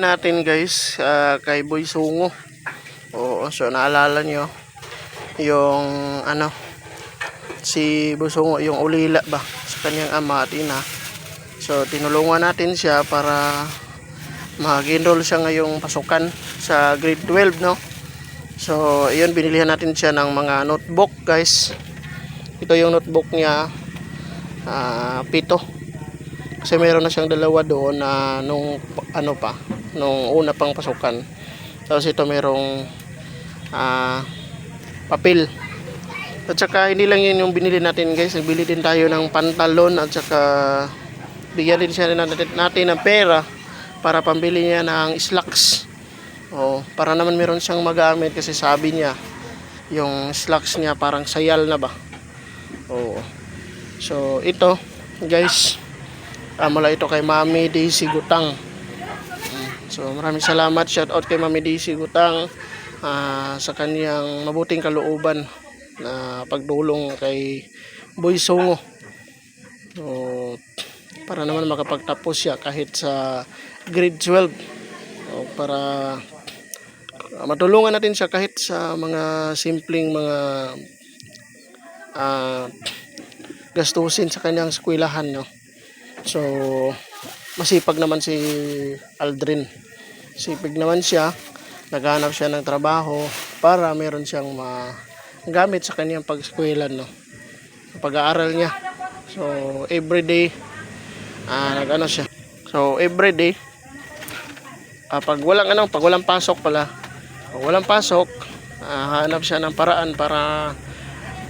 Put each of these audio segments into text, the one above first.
natin guys kay Boy Sungo. Oo, so naalala nyo yung ano, si Boy Sungo, yung ulila ba sa kanyang ama at ina. So tinulungan natin siya para mag-enroll siya ngayong pasukan sa grade 12, no? So ayun, binilihan natin siya ng mga notebook guys. Ito yung notebook niya, 7. Kasi meron na siyang dalawa doon na nung ano pa, nung una pang pasukan. Tapos ito merong papel. At saka hindi lang yun yung binili natin guys, nagbili din tayo ng pantalon at saka bigyan din siya natin ng pera para pambili niya ng slacks. O, para naman meron siyang magamit kasi sabi niya yung slacks niya parang sayal na ba. O, so ito guys, mula ito kay Mami Daisy Gutang. So maraming salamat, shout out kay Mami Daisy Gutang sa kaniyang mabuting kalooban na pagdulong kay Boy Sungo. So para naman makapagtapos siya kahit sa grade 12. So, para matulungan natin siya kahit sa mga simpleng mga gastusin sa kanyang eskwelahan, no? So masipag naman si Aldrin, sipag naman siya, naghanap siya ng trabaho para meron siyang magamit sa kanyang pag-eskwela, no, pag-aaral niya. So everyday nag-ano siya, so everyday pag walang pasok pala, pag walang pasok, hanap siya ng paraan para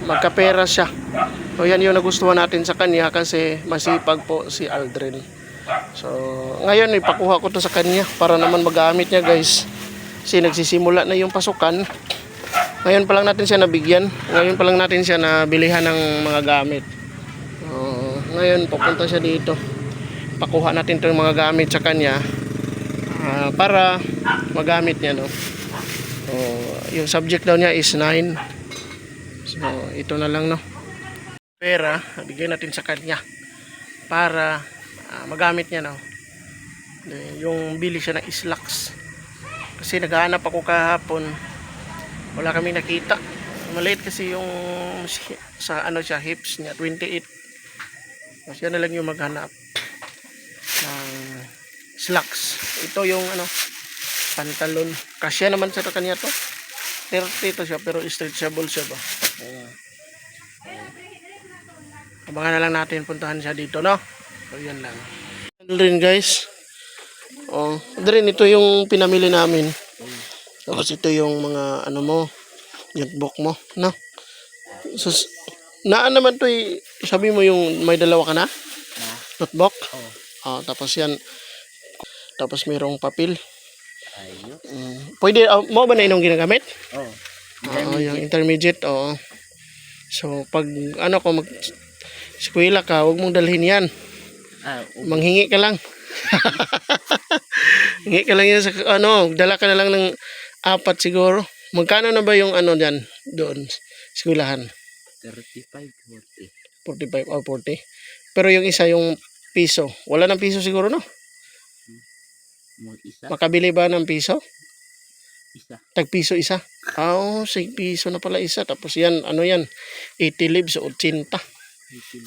magkapera siya. So yan yung nagustuhan natin sa kanya kasi masipag po si Aldrin. So ngayon ipakuha ko to sa kanya para naman magamit niya guys. Kasi nagsisimula na yung pasukan. Ngayon pa lang natin siya nabigyan. Ngayon pa lang natin siya nabilihan ng mga gamit. Ngayon pupunta siya dito. Pakuha natin to yung mga gamit sa kanya para magamit niya, no. So yung subject daw niya is 9. So ito na lang, no. Pera, bigyan natin sa kanya para magamit niya, no. Yung bili siya ng slacks. Kasi naghahanap ako kahapon, wala kaming nakita. Maliit kasi yung sa ano siya, hips niya 28. So siya na lang yung maghanap ng slacks. Ito yung ano, pantalon. Kasya naman sa kanya to. 30 to siya pero stretchable siya ba. Abangan na lang natin, puntahan siya dito, no? So yan lang. Rin guys. Rin ito yung pinamili namin. Tapos ito yung mga ano mo, notebook mo, no? So naan naman to, sabi mo yung may dalawa ka na? Notebook? Tapos yan. Tapos mayroong papel. Pwede mo ba na inong ginagamit? Yung intermediate, So pag ano ko mag eskwela ka, huwag mong dalhin yan. Manghingi ka lang. Hingi ka lang yan sa ano, dala ka na lang ng 4 siguro. Magkano na ba yung ano diyan doon eskwelahan? 35, 40. 45 o 40. Pero yung isa yung piso. Wala ng piso siguro, no? Isa? Makabili ba ng piso? Isa. Tag piso isa. 6 piso na pala isa. Tapos yan, ano yan? 80 libs o 80.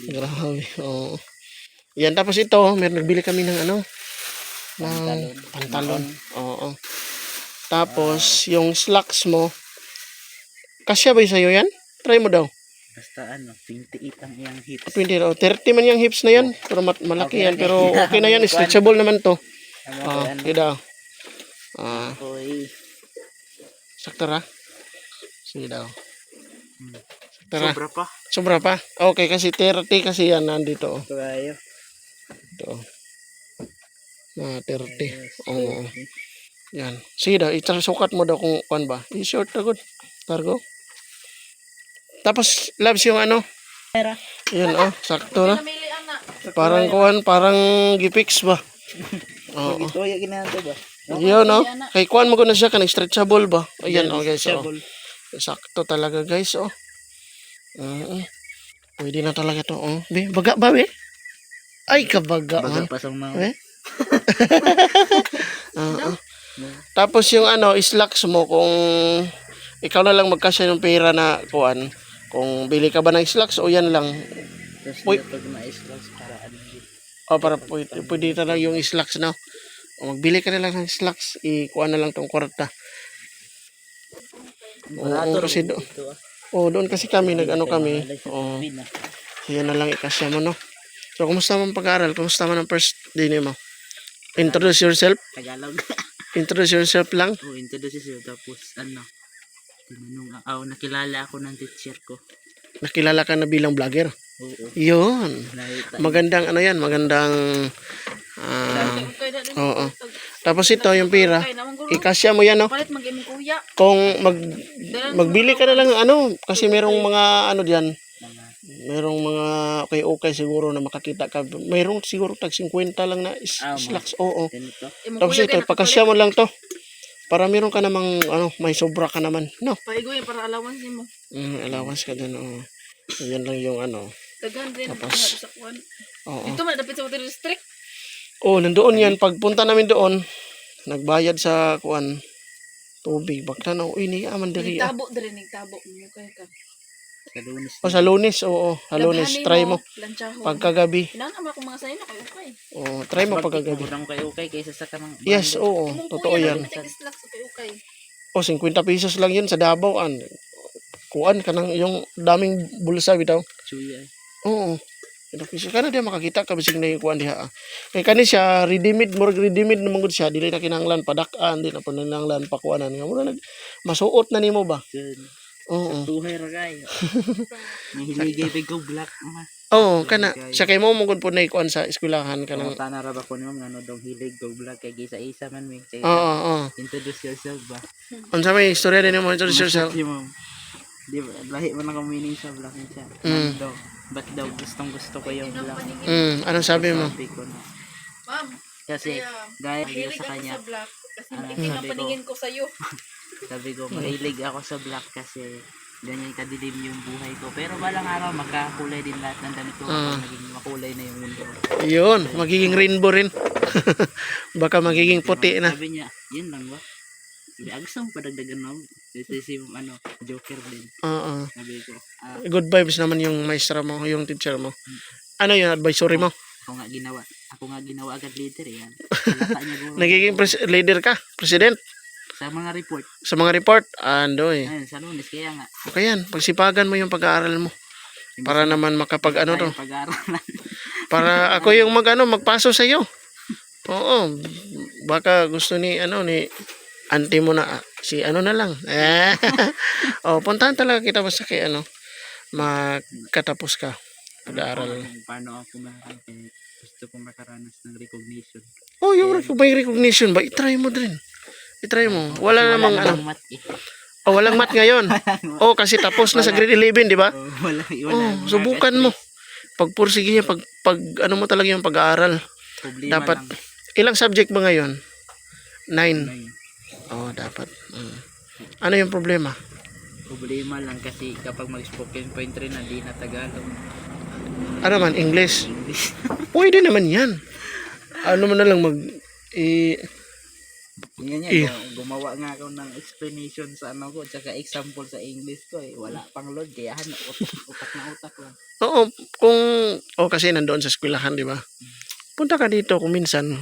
Grabe. Yan, tapos ito, nagbili kami ng ano? Ng pantalon. Oo. Tapos, yung slacks mo, kasya ba sa'yo yan? Try mo daw. Basta ano, 28 ang iyang hips. 20, 30 man yung hips na yan. Pero malaki yan. Pero okay na yan. Stretchable naman to. Okay daw. Saktara. Sige daw. Sobra pa. Sobra pa. Okay, kasi 30 kasi yan nandito. Ito. 30. Oo. Yan. Sige daw, sukat mo daw kung kuan ba. I-short na good. Cargo. Tapos, labs yung ano. Yan, sakto na. Parang kuan, parang gipix ba. Oo. Ito yung ginagawa ba? Yun, kay kuan mo ko na siya, kanang stretchable ba. Ayan, guys. Sakto talaga, guys, Pwede na talaga to, Baga ba, Ay, kabaga, Baga pa sa mga. Oo. Tapos yung ano, slacks mo kung ikaw na lang magkasya ng pera na kuan. Kung bili ka ba ng slacks o yan lang. Tapos Uy. pag na-slacks para ano din. O para pwede na lang yung slacks no. O magbili ka na lang ng slacks, ikuha na lang tong kwarta. Oo, kasi doon kasi kami nag-ano kami. Oo. Yan na lang ikasya mo no. So kumusta man pag-aaral? Kumusta man ang first day mo? Introduce yourself. Tagalog. Introduce yourself lang. Oh, introduce siya. Tapos ano, tinanong nakilala ako ng teacher ko. Nakilala ka na bilang vlogger. Oo. Yun. Nakita. Magandang ano yan, magandang oo. Tapos ito yung pira. Ikasya mo yan no. Palit mag-imong kuya. Kung magbili ka na lang ano kasi merong mga ano diyan. Merong mga okay siguro na makakita ka. Merong siguro tag 50 lang na slacks. Oo. Ganito. Tapos ito ipakasya mo lang to. Para meron ka namang ano, may sobra ka naman. No. Paiguin para allowance mo. Allowance ka din. Oo. Yan lang yung ano. Daghan din Tapos, sa kuan. Oo. Dito man dapat sa water district. Oh, nandoon yan. Pagpunta namin doon, nagbayad sa kuan tubig. Bakla na, uy, ni aman diri. Nagtabo diri nagtabo mo kay ka. Sa Lunes. O sa Lunes, oo. Sa Lunes, try mo. Planchaho. Pagkagabi. Inana mo akong mga sayo na kayo okay. Oo, try mo pagkagabi. Murang kayo okay kaysa sa kanang. Yes, oo. Totoo yan. Slack sa kayo okay. O, 50 pesos lang yun sa Davao. Kuan ka ng yung daming bulsa bitaw. Suya. Oo. 50 pesos. Kana di makakita ka bising na yung kuan diha. Kay kani siya, ready-made naman gud siya. Dili na kinahanglan padak-an, di na po kinahanglan pakuanan. Nga mura masuot na nimo ba? Oo. Tuhay ra kayo. Nahiligay big go black. Oo, kana. Siya kay mo mong po na ikuan sa eskwelahan ka ng. Tana ra ba ko nimo ngano dong hilig go black kay gisa-isa man mi. Oo. Introduce yourself ba? Unsa may istorya din mo introduce yourself? Di ba, lahi mo na meaning sa black niya. Daw, ba't daw gustong gusto ko yung black? Ano sabi mo? Sabi ko na. Ma'am, Kasi, gaya niya mahilig sa ako kanya, sa black kasi Ano, makikin ang sabi ko? paningin ko sa iyo. sabi ko, mahilig ako sa black kasi ganyan kadilim yung buhay ko. Pero balang araw, magkakulay din lahat ng damit ko kapag naging makulay na yung mundo. Yun, magiging rainbow rin. Baka magiging puti na. Sabi niya, yun lang ba? Sabi, gusto mo padagdagan mo? Ito si, Joker din. Oo. Sabi ko, Good vibes naman yung maestra mo, yung teacher mo. Ano yung advisory mo? ako nga ginawa agad leader yan. Halata niya guro. Nagiging leader ka, president Sa mga report. sa mga report. Ando eh. Ayun, sa Lunes, kaya nga. Okay yan, pagsipagan mo yung pag-aaral mo. Para naman makapag ano to. Pag-aaralan. Para ako yung magpaso sa iyo. Oo. Baka gusto ni auntie mo na si ano na lang. Oh, puntahan talaga kita basta kay magkatapos ka pag-aaral. Paano ako gusto kong makaranas ng recognition. Oh, yung may recognition ba? I-try mo din. I-try mo. Wala namang mat eh. Oh, walang mat ngayon. Oh, kasi tapos na sa grade 11, di ba? Wala. Oh, subukan mo. Pagpursige niya pag ano mo talaga yung pag-aaral. Problema Dapat lang. ilang subject ba ngayon? 9. Oh, dapat. Ano yung problema? Problema lang kasi kapag mag-spoken point rin na di na Tagalog. Ano man, English? Pwede naman yan. Ano man na lang Yan yan, gumawa nga ako ng explanation sa ko, tsaka example sa English ko eh. Wala pang load, kaya utak na utak lang. Oo, kasi nandoon sa eskwelahan, di ba? Punta ka dito kung minsan.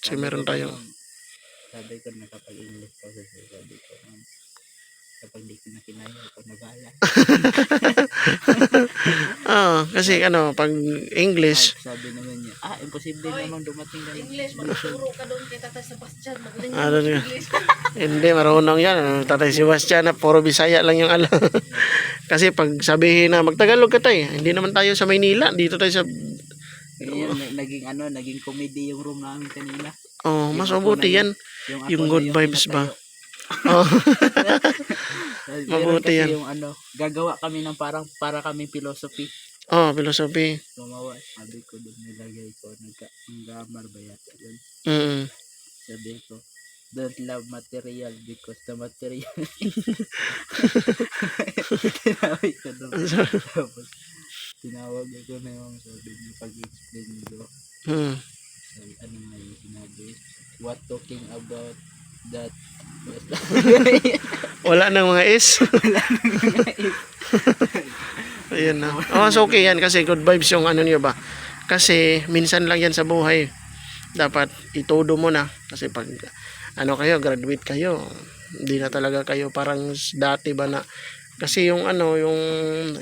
Kasi meron tayo. Sabi ko na kapag English ko, sabi ko, kapag di ko na kinaya, ako na bahala. Kasi pag English, Sabi naman niya, imposible namang dumating na English, magturo ka doon kay Tatay Sebastian. Magaling Ano yung nga? English. hindi, marunong yan. Tatay Sebastian na puro Bisaya lang yung alam. Kasi pag sabihin na magtagalog ka tayo, hindi naman tayo sa Maynila. Dito tayo sa... naging comedy yung room namin kanina. Oh, mas mabuti yan. Yung good vibes ba? Oh. Mabuti yan. Yung gagawa kami ng para kaming philosophy. Oh, philosophy. Gumawa, sabi ko doon nilagay ko, nag-gamar ba yata yun? Sabi ko, don't love material because the material tinawag ko doon. Tapos, tinawag ako na yung sabi niya pag-explain ko. ano nga yung sinabi? What talking about that? Wala nang mga S. Ayun na. Oh, so okay yan kasi good vibes yung ano niyo ba. Kasi minsan lang yan sa buhay. Dapat itodo mo na. Kasi pag ano kayo, graduate kayo, hindi na talaga kayo parang dati ba na. Kasi yung ano, yung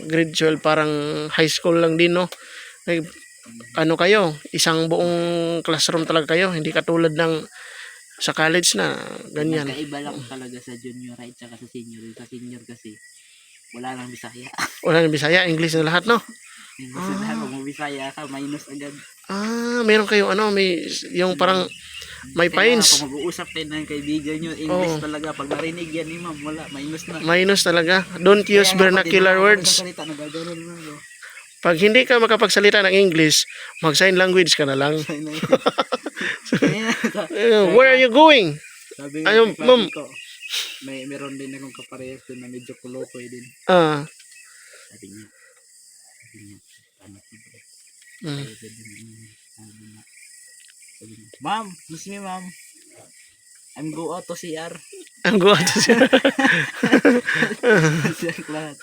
grade 12 parang high school lang din, no? Ano kayo, isang buong classroom talaga kayo. Hindi katulad ng sa college na ganyan. Nagkaiba lang talaga sa junior high at sa senior. Sa senior kasi, wala lang Bisaya. Wala nang Bisaya, English na lahat, no? Hindi sa lahat, kung Bisaya ka, minus agad. Ah, meron kayo ano, may yung parang may Kaya pines. kung mag-uusap kayo ng kaibigan nyo, English Oo. talaga. Pag narinig yan ni ma'am, wala, minus na. Minus talaga. Don't use vernacular words. Salita, nagagano'n lang. Pag hindi ka makapagsalita ng English, mag-sign language ka na lang. Where are you going? Sabi Ayun, ko, ma'am. ko, meron din akong kaparehas doon na medyo kulokoy din. Ah, Sabi niya, ano ko bro? mm. Sabi niya, ma'am, miss me ma'am. I'm go out to CR. Ang guwa to siya. Siya lahat.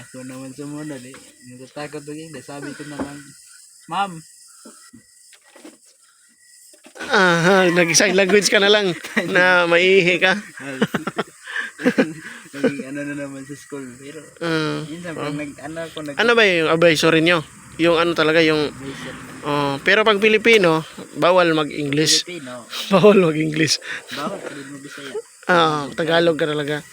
Ako naman sumunod eh. Natatakot ko yun. Sabi ko na lang, ma'am, Nag-sign language ka na lang na maihi ka. naging ano na naman sa school. Pero, Ah, minsan pag ano ba yung advisory nyo? Yung ano talaga yung pero pag Pilipino, bawal mag-English. Filipino, Bawal mag-English. bawat din mo Bisaya. Tagalog ka talaga.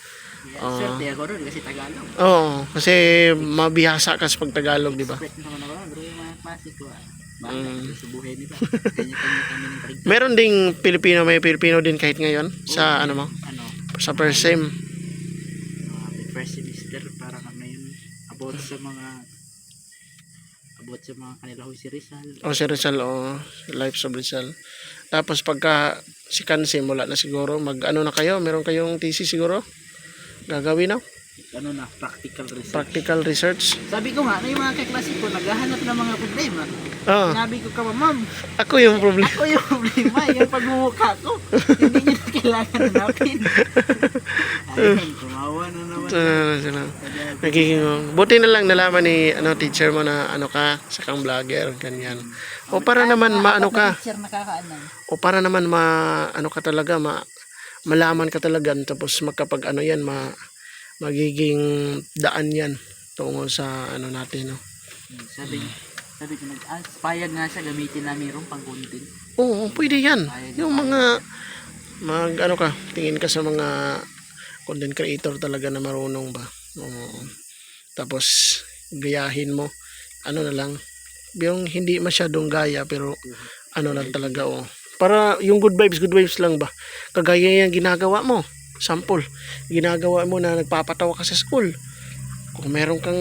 Swerte ako ron kasi Tagalog. Oo, kasi mabihasa ka sa pag Tagalog, di ba? Swerte naman ako ron, bro, yung mga klase ko. Bakit sa buhay nila? Kanya-kanya kami ng kaligtasan. Meron ding Pilipino, may Pilipino din kahit ngayon sa ano mo, Ano, sa first sem. first semester para kami yun about sa mga kanila si Rizal. O si Rizal o Lives of Rizal. Tapos pagka si Kansim, wala na siguro. Mag-ano na kayo? Meron kayong thesis siguro? Gagawin na? Ano na, practical research. Practical research. Sabi ko nga, ano yung mga kaklase ko, naghahanap ng mga problema. Oo. Sinabi ko ka, ma'am, Ako yung problem. ako yung problema, yung pagmumukha ko. Hindi nyo na kailangan hanapin. Ayun, tumawa na naman. Sila. Nagiging, buti na lang nalaman ni teacher mo na ano ka, sakang vlogger, ganyan. O para naman maano ka. Teacher nakakaanan. O para naman ano ka talaga, malaman ka talaga, tapos magkapag ano yan, magiging daan yan tungo sa ano natin, no? Sabi ko, payag nga siya, gamitin namin yung pang content. Oo, pwede yan. Yung mga ano ka, tingin ka sa mga content creator talaga na marunong ba. Oo. Tapos gayahin mo, ano na lang, yung hindi masyadong gaya pero ano lang talaga, para yung good vibes lang ba. Kagaya yung ginagawa mo, sample, ginagawa mo na nagpapatawa ka sa school. Kung meron kang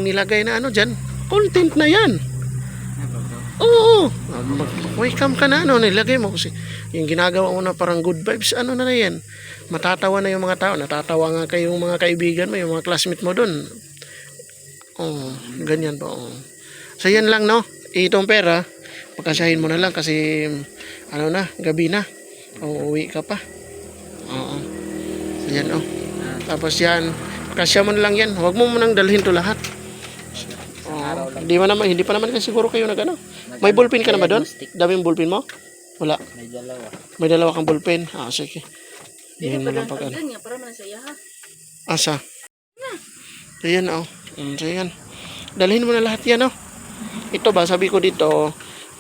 nilagay na ano dyan, content na yan. Oo, welcome ka na, nilagay mo kasi yung ginagawa mo na parang good vibes, ano na yan, matatawa na yung mga tao, natatawa nga kayong mga kaibigan mo, yung mga classmate mo dun. Ganyan po. So yan lang, no, itong pera pagkasahin mo na lang kasi ano na, gabi na, uuwi ka pa. Yan, tapos yan, kasya mo na lang yan, huwag mo munang dalhin to lahat. Hindi pa naman kasi siguro kayo nagano. May ballpen ka na ba doon? Daming ballpen mo? Wala. May dalawa. May dalawa kang ballpen. Sige. Hindi Yan mo pa lang lang pag ano. niya para man sa iya ha. Asa? Ayan, So yan. Dalhin mo na lahat yan, Ito ba, sabi ko dito,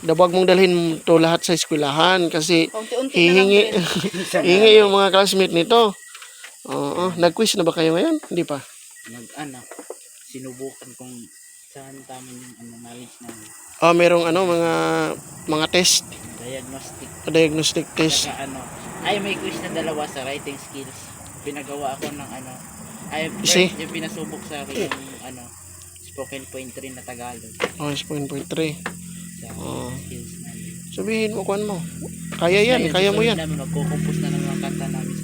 huwag mong dalhin to lahat sa eskwelahan kasi Unti-unti na lang. hihingi yung mga classmate nito. Nag-quiz na ba kayo ngayon? Hindi pa. Sinubukan kung saan tama yung knowledge namin. Merong mga test, Diagnostic. diagnostic test. Saka may quiz na dalawa sa writing skills. Pinagawa ako ng See? yung pinasubok sa akin yung spoken poetry na Tagalog. 6.3. Sa Oo. skills namin. Sabihin mo kung ano mo. Kaya yan, kaya mo yan. Magkukumpos na ng mga kanta namin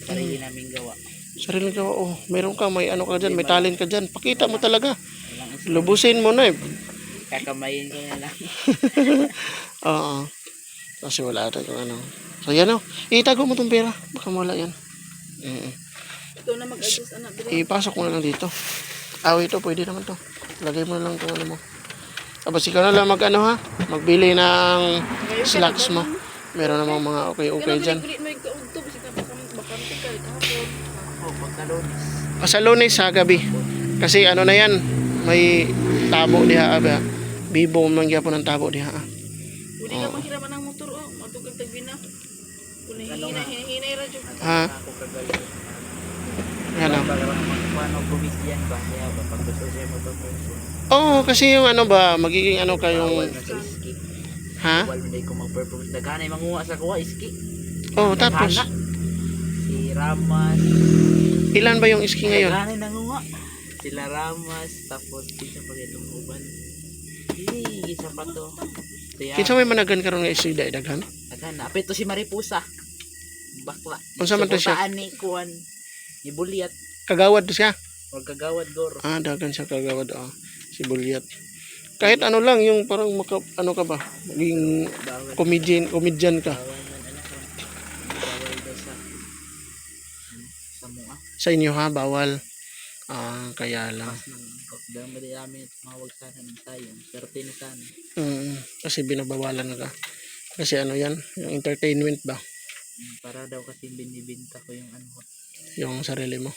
sarili namin gawa. Sarili ka, meron ka, may ano ka dyan, may talent ka dyan. Pakita mo talaga. Walang Lubusin mo na kakamayin ko na lang. Oo. Kasi wala ata yung ano. So yan o. Itago mo tong pera. Baka mawala yan. Ikaw na mag-adjust anak dire. Ipasok mo na lang dito. Ito pwede naman to. Lagay mo na lang itong ano mo. Tapos ikaw na lang mag-ano ha. Magbili ng slacks mo. Meron namang mga okay dyan. Kulit mo ikaugtog sika bakante ka kahapon. Ako, pagka-Lunes. Sa Lunes sa gabi. Kasi ano na yan. May tabo diha. Bibo man gyapon ng tabo diha. Uli ka manghirapan ng motor oh. Matugag tagbina. Kung hina ra jud. Ha? Ako kagayon. Yan o. Para ano, comedian ba? Kaya ba, pag gusto siya mag-person. Oo, kasi yung ano ba, magiging ano kayong... Na sa iski. Ha? Bawal mo na ko mag-perform. Daghanay manguha sa kuha, iski. Oo, tapos, Daghana. Si Ramas. ilan ba yung iski ngayon? Daghanay nanguha. Sila Ramas. Tapos, isa pa itong uban. Hindi, isa pa to. Kinsa may managan karon nga iski daghan? Daghana. Apit to si Maripusa. Bakla. Unsa man to siya? Suportaan ni Kuan. Ni Buliat. Kagawad siya. Huwag kagawad goro. Daghan siya kagawad. Si Bulyat. Kahit ano lang, yung parang ano ka ba? Maging Bawal. comedian ka. Bawal man anak ko. Bawal daw sa sa mua. Sa inyo ha, bawal. Kaya lang. Mas nang dami namin tumawag sana ng sayang. Swerte na sana. Kasi binabawalan ka. Kasi ano yan, yung entertainment ba? Para daw kasi binibinta ko yung ano ko. Yung sarili mo.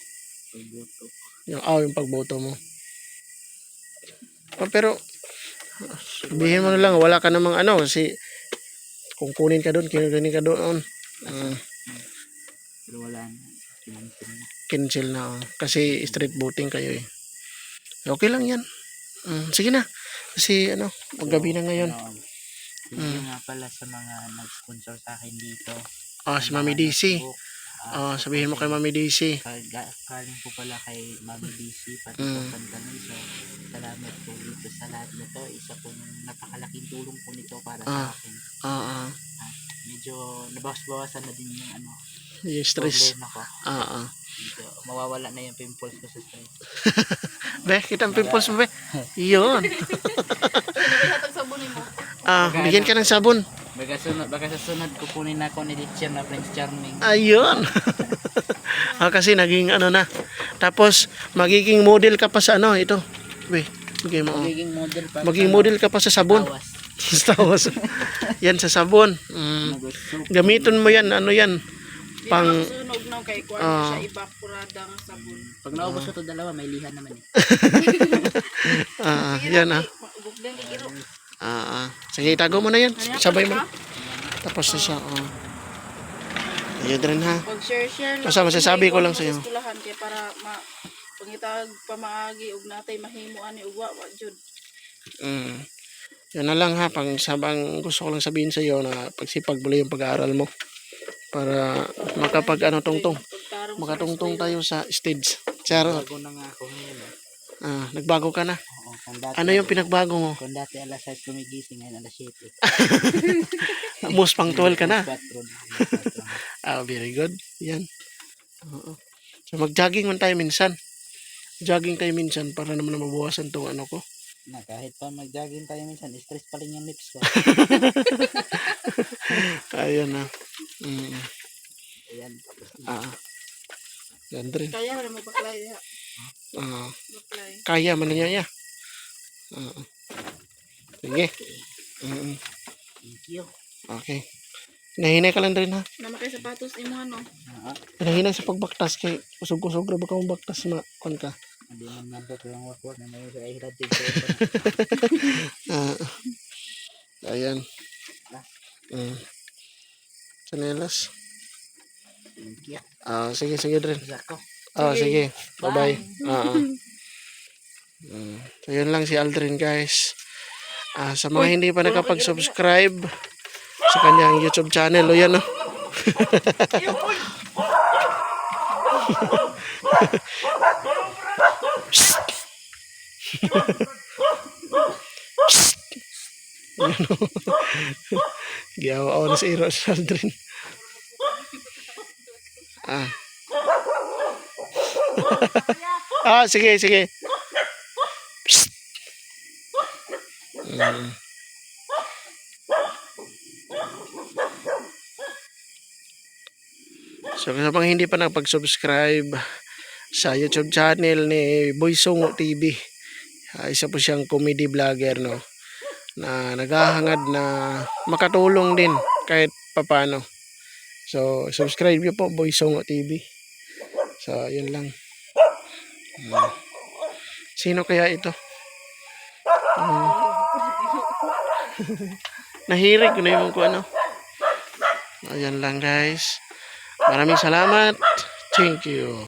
Pagbuto. Yung pagboto mo. Pero, sabihin mo na lang, wala ka namang ano, kasi kung kunin ka doon, kinukunin ka doon. Pero wala na. Kinansin na. Cancel na. Kasi street voting kayo eh. Okay lang yan. Sige na. Kasi ano, maggabi na ngayon. Thank you nga pala sa mga nag-sponsor sa akin dito. Si Mami DC. Notebook. Sabihin mo kay Mami DC. Kaling po pala kay Mami DC pati po Pantanay. So, salamat po dito sa lahat na to. Isa pong napakalaking tulong po nito para sa akin. Medyo nabawas-bawasan na din yung ano, Yung stress. problema ko. Medyo mawawala na yung pimples ko sa stress. Be, kita ang pimples mo be. Yun. Hatag sabon mo. Bigyan ka ng sabon. Baka sa sunod kukunin ako ni Richard na Prince Charming. Ayun. Kasi naging ano na. Tapos, magiging model ka pa sa ano, ito. Be, bigay mo. Magiging model pa. Magiging model ka pa sa sabon. Tawas. Yan sa sabon. Gamitin mo yan, ano yan. Pang Sunog na kay kuan siya evaporada nga sabon. Pag naubos ko to dalawa, may lihan naman eh. yan Bugdan igiro. Sige, itago mo na yan. Sabay mo. Tapos na siya. Ayun rin ha. Pag-share Basta masasabi ko lang sa iyo. Eskwelahan kay para pangitag pamaagi ug natay mahimuan ni ugwa wa jud. Yan na lang ha. Sabang gusto ko lang sabihin sa iyo na pagsipag mo yung pag-aaral mo. Para makapag ano tungtong. Makatungtong tayo sa stage. Charot. Bago na nga ako ngayon. Nagbago ka na. Oo, kung dati, Ano yung pinagbago mo? kung dati alas 6 gumigising, ngayon alas 7. Most punctual ka na. 4. Very good. Yan. So mag-jogging man tayo minsan. Jogging tayo minsan para naman mabawasan tong ano ko. Na, kahit pa mag-jogging tayo minsan, stress pa rin yung lips ko. Ayan na. Ayan, tapos na. Yan rin. Kaya ra mo baklay ha. Baklay. Kaya man niya. Sige. Thank you. Okay. Nahinay ka lang rin ha. Nama kay sapatos imo ano. Nahinay sa pagbaktas kay kusog-kusog ra ba ka mong baktas na kon ka. Hindi man nabot lang wakwak na may sa ihrad din. Ayan. Chanelas. Thank you. Sige rin. Zako. Sige. Bye-bye. So yun lang si Aldrin guys. Sa mga hindi pa nakapag-subscribe sa kanyang YouTube channel, o yan o. Giyawa na si Iro si Aldrin. Sige. Psst. So sa mga hindi pa nakapag-subscribe sa YouTube channel ni Boy Songo TV, isa po siyang comedy vlogger, no, na naghahangad na makatulong din kahit papano. So subscribe niyo po, Boy Songo TV. So yun lang. Sino kaya ito? Nahirig ko na yung ko ano. Ayan lang guys. Maraming salamat. Thank you.